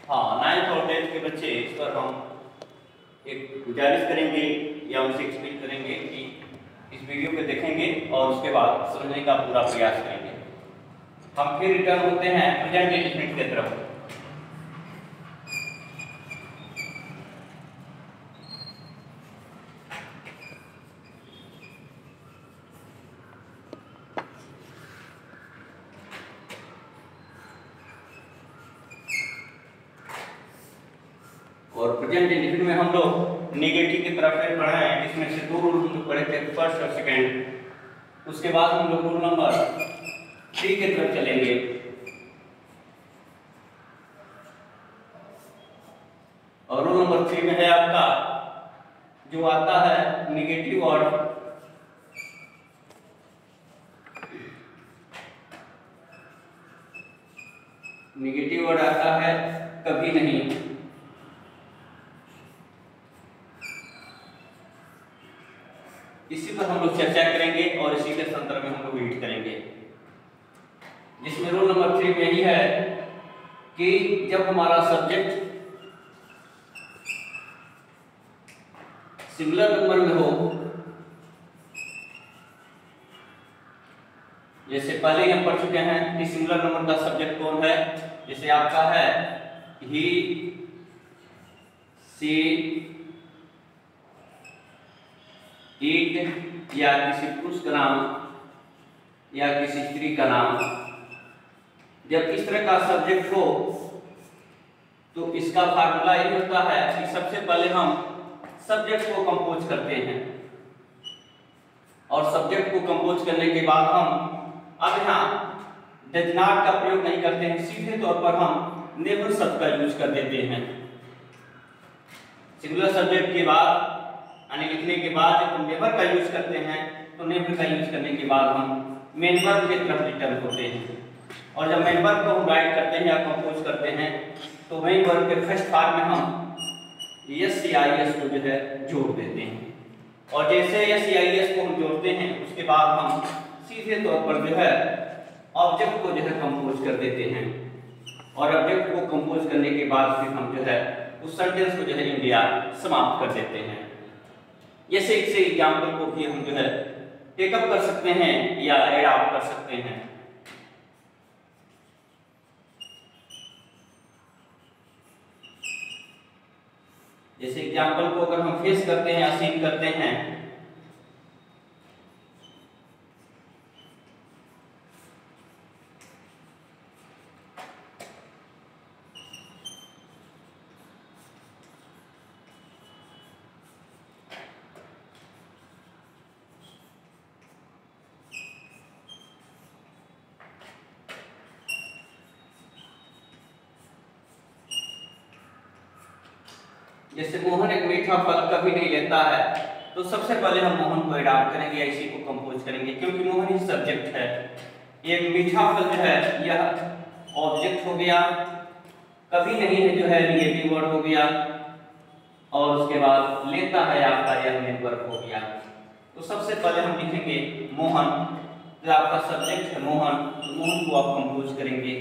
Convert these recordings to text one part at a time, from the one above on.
हाँ, 9th और 10th के बच्चे इस पर हम एक गुजारिश करेंगे या उनसे एक्सपेक्ट करेंगे कि इस वीडियो को देखेंगे और उसके बाद समझने का पूरा प्रयास करेंगे। हम फिर रिटर्न होते हैं प्रेजेंट इंडेफिनिट की तरफ। और प्रेजेंट इंडेफिनिट में हम लोग नेगेटिव की तरफ फिर पढ़े हैं, जिसमें से दो रूल हम लोग पढ़े थे, फर्स्ट और सेकंड। उसके बाद हम लोग रूल नंबर 3 की तरफ चलेंगे। और रूल नंबर 3 में है आपका जो आता है नेगेटिव वर्ड, नेगेटिव वर्ड आता है कभी नहीं। इसी पर हम लोग चर्चा करेंगे और इसी के संदर्भ में हम लोग रीड करेंगे, जिसमें रूल नंबर 3 में यही है कि जब हमारा सब्जेक्ट सिंगुलर नंबर में हो, जैसे पहले ही हम पढ़ चुके हैं कि सिंगुलर नंबर का सब्जेक्ट कौन है। जैसे आपका है ही, सी, इट, या किसी पुरुष का नाम या किसी स्त्री का नाम। जब इस तरह का सब्जेक्ट हो तो इसका फार्मूला ये होता है कि सबसे पहले हम सब्जेक्ट को कंपोज करते हैं, और सब्जेक्ट को कंपोज करने के बाद हम अब यहाँ डज नॉट का प्रयोग नहीं करते हैं, सीधे तौर पर हम नेवर शब्द का यूज कर देते हैं। सिंगुलर सब्जेक्ट के बाद यानी लिखने के बाद जब हम नेवर का यूज करते हैं तो नेवर का यूज करने के बाद हम मेन वर्ब की तरफ रिटर्न होते हैं। और जब मेन वर्ब को हम राइट करते हैं या कंपोज करते हैं तो मेन वर्ब के फर्स्ट पार्ट में हम यस या एस को जो है जोड़ देते हैं। और जैसे यस या एस को हम जोड़ते हैं उसके बाद हम सीधे तौर पर जो है ऑब्जेक्ट को जो है कंपोज कर देते हैं। और ऑब्जेक्ट को कंपोज करने के बाद फिर हम जो है उस सेंटेंस को जो है इंडिया समाप्त कर देते हैं। जैसे इसे एग्जाम्पल को भी हम जो है टेकअप कर सकते हैं या एडॉप्ट कर सकते हैं। जैसे एग्जाम्पल को अगर हम फेस करते हैं या सीन करते हैं, जैसे मोहन एक मीठा फल कभी नहीं लेता है, तो सबसे पहले हम मोहन को एडॉप्ट करेंगे या इसी को कंपोज करेंगे, क्योंकि मोहन ही सब्जेक्ट है। एक मीठा फल जो है यह ऑब्जेक्ट हो गया, कभी नहीं है जो है नेगेटिव वर्ड हो गया, और उसके बाद लेता है आपका यह मेन वर्ब हो गया। तो सबसे पहले हम लिखेंगे मोहन, जो आपका सब्जेक्ट है मोहन, तो मोहन को आप कंपोज करेंगे।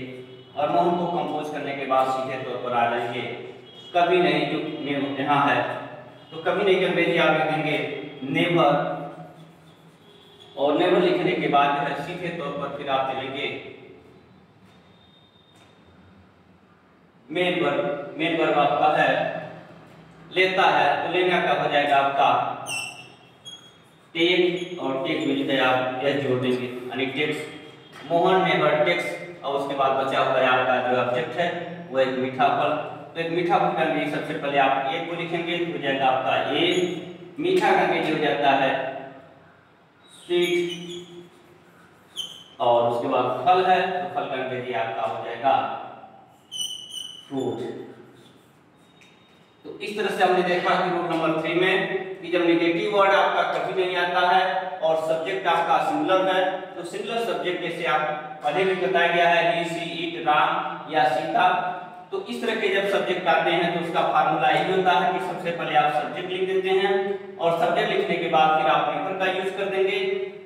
और मोहन को कंपोज करने के बाद सीधे तौर पर आ जाएंगे कभी नहीं, जो यहाँ है तो कभी नहीं के अंग्रेजी आप लिखेंगे नेवर। और नेवर लिखने के बाद जो है सीधे तौर पर फिर आप चलेंगे मेन वर्ब। मेन वर्ब आपका है लेता है, तो लेना का हो जाएगा आपका टेक, और टेक में जो है आप यह जोड़ देंगे यानी टेक्स। मोहन नेवर टेक्स, और उसके बाद बचा हुआ है आपका जो ऑब्जेक्ट है वो एक मीठा फल। तो एक मीठा फल करने के सबसे पहले आप ए को लिखेंगे तो हो जाएगा आपका ए, मीठा करके जो हो जाता है स्वीट, और उसके बाद फल है तो फल करके जी आपका हो जाएगा फ्रूट। तो इस तरह से हमने देखा कि रूल नंबर 3 में कि जब नेगेटिव वर्ड आपका कभी नहीं आता है और सब्जेक्ट आपका सिंगुलर है, तो सिंगुलर सब्जेक्ट जैसे आप पहले भी बताया गया है ही, सी, इट, राम या सीता, तो इस तरह के जब सब्जेक्ट आते हैं तो उसका फार्मूला यही होता है कि सबसे पहले आप सब्जेक्ट लिख देते हैं, और सब्जेक्ट लिखने के बाद फिर आप नेवर का यूज कर देंगे,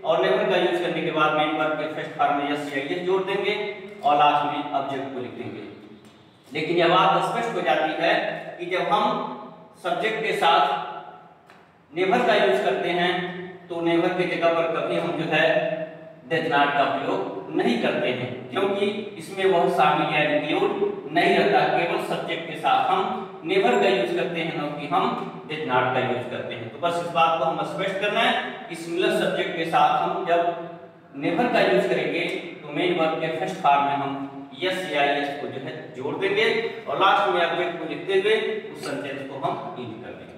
और नेवर का यूज करने के बाद मेन वर्ब के फर्स्ट फॉर्म में यस या एस जोड़ देंगे, और लास्ट में ऑब्जेक्ट को लिख देंगे। लेकिन यह बात स्पष्ट हो जाती है कि जब हम सब्जेक्ट के साथ नेवर का यूज करते हैं तो नेवर की जगह पर कभी हम जो है डज नॉट का प्रयोग नहीं करते हैं, क्योंकि इसमें वह शामिल या इंक्लूड नहीं रहता। केवल सब्जेक्ट के साथ हम नेवर का यूज करते हैं, न कि हम डज नॉट का यूज करते हैं। तो बस इस बात को हम स्पष्ट करना है कि सिंगुलर सब्जेक्ट के साथ हम जब नेवर का यूज करेंगे तो मेन वर्ब के फर्स्ट फॉर्म में हम यस या यस को जो है जोड़ देंगे और लास्ट में ऑब्जेक्ट को लिखते हुए उस सेंटेंस को हम यूज कर देंगे।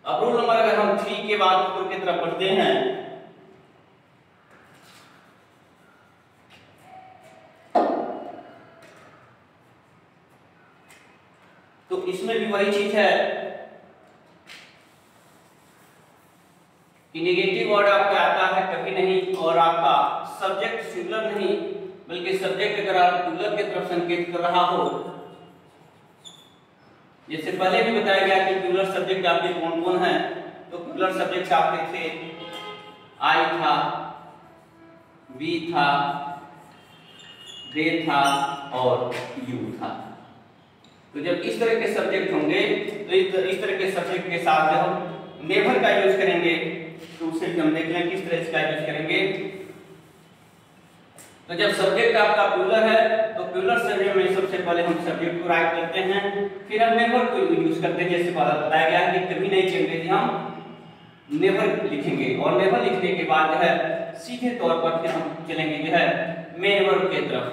अब रूल नंबर अगर हम 3 के बाद ऊपर की तरफ पढ़ते हैं तो इसमें भी वही चीज है कि नेगेटिव वर्ड आपका आता है कभी नहीं, और आपका सब्जेक्ट सिंगुलर नहीं बल्कि सब्जेक्ट अगर आप प्लूरल की तरफ संकेत कर रहा हो, जैसे पहले भी बताया गया कि प्लूरल सब्जेक्ट आपके कौन कौन है, तो प्लूरल सब्जेक्ट आपके थे आई था, बी था, दे था और यू था। तो जब इस तरह के सब्जेक्ट होंगे तो इस तरह के सब्जेक्ट के साथ जब हम नेवर का यूज करेंगे तो उसे हम देख लें किस तरह इसका यूज करेंगे। तो जब सब्जेक्ट आपका प्लूरल है तो प्लूरल सब्जेक्ट में सबसे पहले हम सब्जेक्ट को राइट करते हैं, फिर हम नेवर को यूज करते हैं। जैसे बताया गया कि कभी नहीं चलेंगे कि हम नेवर लिखेंगे और नेवर लिखने के बाद जो है सीधे तौर पर फिर हम चलेंगे जो है मेन वर्ब की तरफ,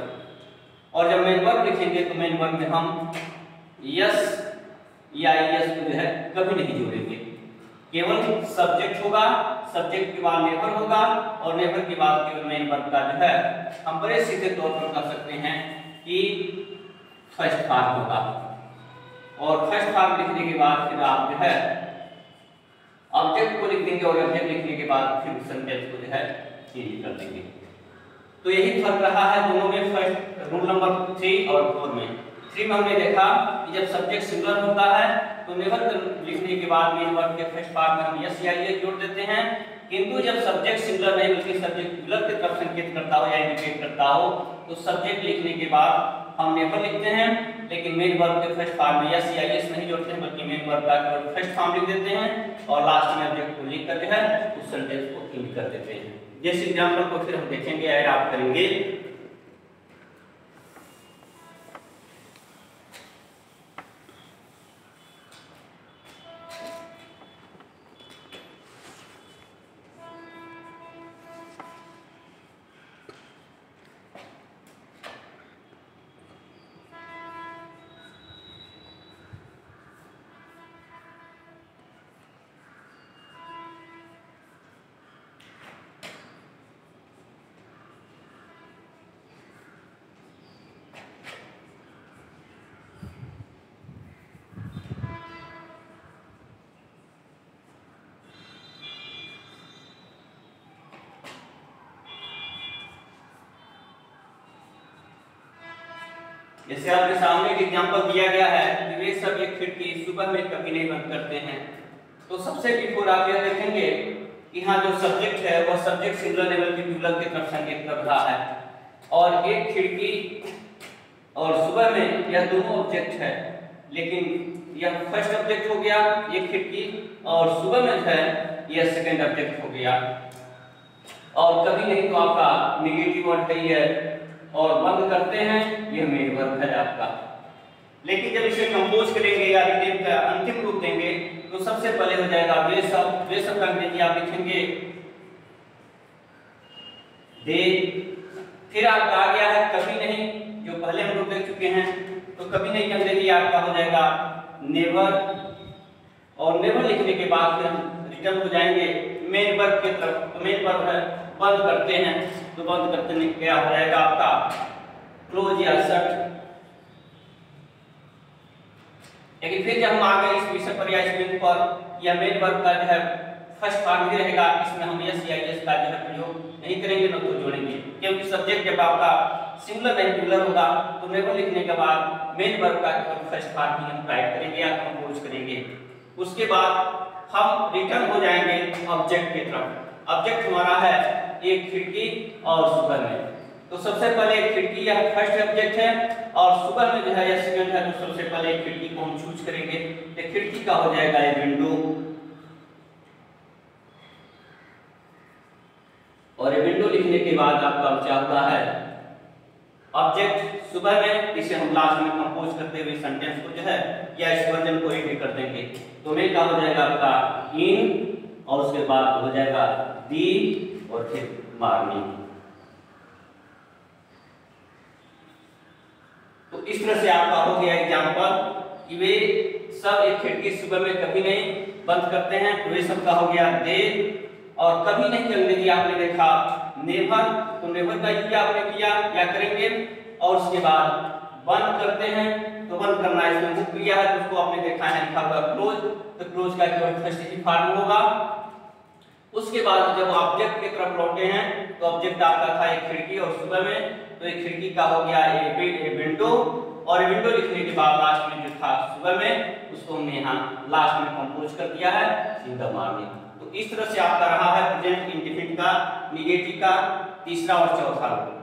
और जब मेन वर्ब लिखेंगे तो मेन वर्ब में हम यस या यस को जो है कभी नहीं जोड़ेंगे, केवल सब्जेक्ट होगा, सब्जेक्ट के बाद नेवर होगा और नेवर के बाद केवल मेन वर्ब का जो है हम बड़े सीधे तौर पर कह सकते हैं कि फर्स्ट फॉर्म होगा। और फर्स्ट फॉर्म लिखने के बाद फिर आप जो है ऑब्जेक्ट को लिख देंगे और ऑब्जेक्ट लिखने के बाद फिर सेंटेंस को जो है चेंज कर देंगे। तो यही फर्क रहा है दोनों में, फर्स्ट रूल नंबर 3 और 4 में। 3 में हमने देखा कि जब सब्जेक्ट सिंगुलर होता है तो नेवर लिखने के बाद मेन वर्ब के फर्स्ट फॉर्म में हम यस या ये जोड़ देते हैं, किंतु जब सब्जेक्ट सिंगुलर नहीं बल्कि सब्जेक्ट प्लूरल की तरफ संकेत करता हो या इंडिकेट करता हो तो सब्जेक्ट लिखने के बाद हम नेवर लिखते हैं, लेकिन मेन वर्ब के फर्स्ट फॉर्म में यस या यस नहीं जोड़ते हैं बल्कि मेन वर्ब का केवल फर्स्ट फॉर्म लिख देते हैं और लास्ट में ऑब्जेक्ट को लिख कर जो है उस सेंटेंस को फिल कर देते हैं। जैसे एग्जांपल को फिर हम देखेंगे, ऐड आप करेंगे। जैसे आपके सामने एक एग्जांपल दिया गया है कि वे सब एक खिड़की सुबह में कभी नहीं बंद करते हैं, तो सबसे बिफोर आप यह देखेंगे कि हाँ जो सब्जेक्ट है वह सब्जेक्ट सिंगुलर लेवल की प्लूरल की तरफ संकेत कर रहा है और एक खिड़की और सुबह में यह दोनों ऑब्जेक्ट है, लेकिन यह फर्स्ट ऑब्जेक्ट हो गया ये खिड़की और सुबह में है यह सेकंड ऑब्जेक्ट हो गया। और कभी नहीं तो आपका नेगेटिव वर्ड है ये, और बंद करते हैं यह मेन वर्ब है आपका। लेकिन जब इसे कंपोज करेंगे या रिटेन का अंतिम रूप देंगे तो सबसे पहले हो जाएगा वे सब का अंग्रेजी आप लिखेंगे दे, फिर आपका आ गया है कभी नहीं जो पहले हम लोग देख चुके हैं, तो कभी नहीं का अंग्रेजी आपका हो जाएगा नेवर, और नेवर लिखने के बाद फिर हम रिटर्न हो जाएंगे मेन वर्ब की तरफ। तो मेन वर्ब है बंद करते हैं, तो बंद करते क्या हो जाएगा आपका क्लोज या शट। लेकिन फिर जब हम आ गए इस विषय पर या इस बिंदु पर या मेन वर्ब का जो है फर्स्ट फॉर्म ही रहेगा, इसमें हम यस या यस का जो है प्रयोग नहीं करेंगे न तो जोड़ेंगे, क्योंकि सब्जेक्ट जब आपका सिंगुलर नहीं प्लूरल होगा तो नेवर लिखने के बाद मेन वर्ब का केवल फर्स्ट फॉर्म ही हम राइट करेंगे या कंपोज करेंगे। उसके बाद हम रिटर्न हो जाएंगे ऑब्जेक्ट की तरफ। ऑब्जेक्ट हमारा है एक खिड़की और सुबह में, तो सबसे पहले खिड़की यह फर्स्ट ऑब्जेक्ट है और सुबह में जो है यह सेकंड है, तो सबसे पहले खिड़की को हम चूज करेंगे। तो खिड़की का हो जाएगा ये विंडो, और ये विंडो लिखने के बाद आपका क्या होता है ऑब्जेक्ट सुबह में, इसे हम लास्ट में कंपोज करते हुए सेंटेंस को जो है या इस वर्जन को एडिट कर देंगे। तो मेन का हो जाएगा आपका इन, और उसके बाद हो जाएगा दी, और फिर मॉर्निंग। तो इस तरह से आपका हो गया एग्जांपल कि वे सब एक खिड़की सुबह में कभी नहीं बंद करते हैं, तो वे सब का हो गया दे, और कभी नहीं अंग्रेजी आपने देखा नेवर, तो नेवर का यूज आपने किया क्या करेंगे, और उसके बाद बंद करते हैं, तो बंद करना इसमें मुख्य क्रिया है, तो उसको आपने देखा है लिखा हुआ क्लोज, तो क्लोज का केवल फर्स्ट ही फॉर्म होगा। उसके बाद जब ऑब्जेक्ट की तरफ लौटे हैं, तो ऑब्जेक्ट आपका था एक खिड़की, और सुबह में तो एक खिड़की का हो गया एक विंडो, और विंडो लिखने के बाद लास्ट में जो था सुबह में उसको हमने यहाँ लास्ट में कंपोज कर दिया है इन द मॉर्निंग। तो इस तरह से आपका रहा है प्रेजेंट इंडेफिनिट का, निगेटिव का तीसरा और चौथा रूल।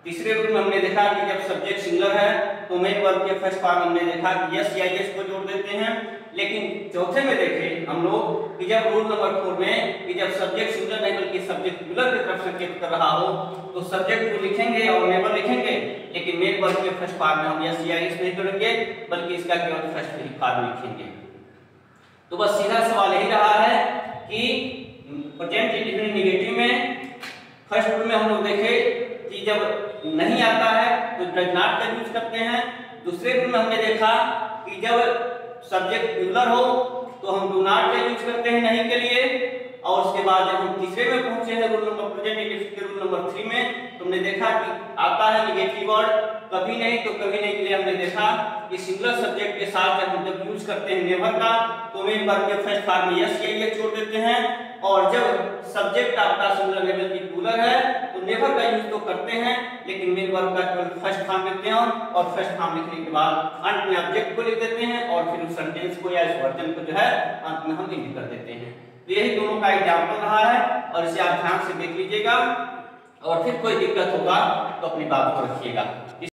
तीसरे रूल में हमने देखा कि जब सब्जेक्ट सिंगुलर है तो मेन वर्ब के फर्स्ट फॉर्म हमने देखा कि यस या यस को जोड़ देते हैं, लेकिन चौथे में देखे हम लोग कि जब रूल नंबर 4 में कि जब सब्जेक्ट सिंगुलर नहीं बल्कि सब्जेक्ट प्लूरल की तरफ संकेत कर रहा हो तो सब्जेक्ट को लिखेंगे और नेवर लिखेंगे, लेकिन मेन वर्ब के फर्स्ट फॉर्म में हम यस या यस नहीं जोड़ेंगे बल्कि इसका केवल फर्स्ट ही फॉर्म लिखेंगे। तो बस सीधा सवाल यही रहा है कि प्रेजेंट इंडेफिनिट निगेटिव में फर्स्ट रूल में हम लोग देखे कि जब नहीं आता है तो डज नॉट का यूज करते हैं। दूसरे रूल में हमने देखा कि जब सब्जेक्ट प्लूरल हो तो हम डू नॉट का यूज करते हैं नहीं के लिए, और उसके बाद जब हम तीसरे में पहुंचे हैं रूल नंबर प्रेजेंट इंडेफिनिट के रूल नंबर 3 में, तुमने देखा कि आता है निगेटिव वर्ड कभी नहीं, तो कभी नहीं के लिए हमने देखा कि सिंगुलर सब्जेक्ट के साथ जब हम जब यूज करते हैं नेवर का तो मेन वर्ब के फर्स्ट फॉर्म में यस या यस छोड़ देते हैं, और जब सब्जेक्ट आपका सिंगुलर लेवल की प्लूरल है तो नेवर का यूज तो करते हैं लेकिन मेन वर्ब का केवल फर्स्ट फॉर्म लिखते हैं, और फर्स्ट फॉर्म लिखने के बाद अंत में ऑब्जेक्ट को लिख देते हैं और फिर उस सेंटेंस को या इस वर्जन को जो है अंत में हम इंडिकेट कर देते हैं। तो यही दोनों का एग्जांपल रहा है और इसे आप ध्यान से देख लीजिएगा, और फिर कोई दिक्कत होगा तो अपनी बात को रखिएगा।